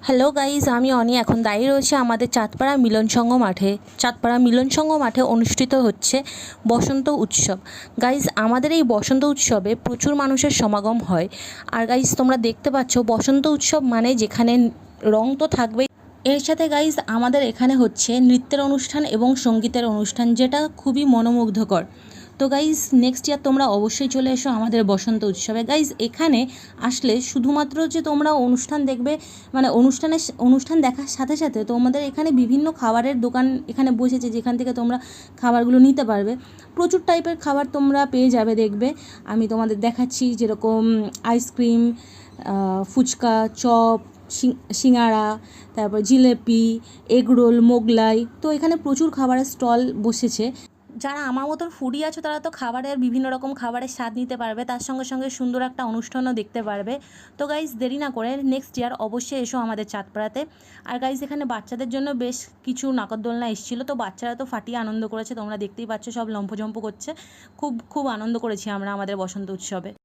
Hello guys, আমি অনি এখন দাঁড়িয়ে রয়েছে আমাদের চাঁদপাড়া মিলনসংঘ মাঠে। চাঁদপাড়া মিলনসংঘ মাঠে অনুষ্ঠিত হচ্ছে বসন্ত উৎসব। গাইজ, আমাদের এই বসন্ত উৎসবে প্রচুর মানুষের সমাগম হয়। আর গাইজ, তোমরা দেখতে পাচ্ছ বসন্ত উৎসব মানে যেখানে রং তো থাকবেই, এর সাথে গাইজ আমাদের এখানে হচ্ছে নৃত্যের অনুষ্ঠান এবং সঙ্গীতের অনুষ্ঠান, যেটা খুবই মনোমুগ্ধকর। তো গাইজ, নেক্সট ইয়ার তোমরা অবশ্যই চলে এসো আমাদের বসন্ত উৎসবে। গাইজ, এখানে আসলে শুধুমাত্র যে তোমরা অনুষ্ঠান দেখবে, মানে অনুষ্ঠান দেখার সাথে সাথে তোমাদের এখানে বিভিন্ন খাবারের দোকান এখানে বসেছে, যেখান থেকে তোমরা খাবারগুলো নিতে পারবে। প্রচুর টাইপের খাবার তোমরা পেয়ে যাবে, দেখবে আমি তোমাদের দেখাচ্ছি, যেরকম আইসক্রিম, ফুচকা, চপ, সিঙাড়া, তারপর জিলেপি, এগরোল, মোগলাই। তো এখানে প্রচুর খাবারের স্টল বসেছে। যারা আমার মতন ফুডি আছো তারা তো খাবারের বিভিন্ন রকম খাবারের স্বাদ নিতে পারবে, তার সঙ্গে সঙ্গে সুন্দর একটা অনুষ্ঠানও দেখতে পারবে। তো গাইজ, দেরি না করে নেক্সট ইয়ার অবশ্যই এসো আমাদের চাঁদপাড়াতে। আর গাইজ, এখানে বাচ্চাদের জন্য বেশ কিছু নাগরদোলনা এসেছিলো, তো বাচ্চারা তো ফাটিয়ে আনন্দ করেছে, তোমরা দেখতেই পাচ্ছ, সব লম্ফঝম্প করছে। খুব খুব আনন্দ করেছি আমরা আমাদের বসন্ত উৎসবে।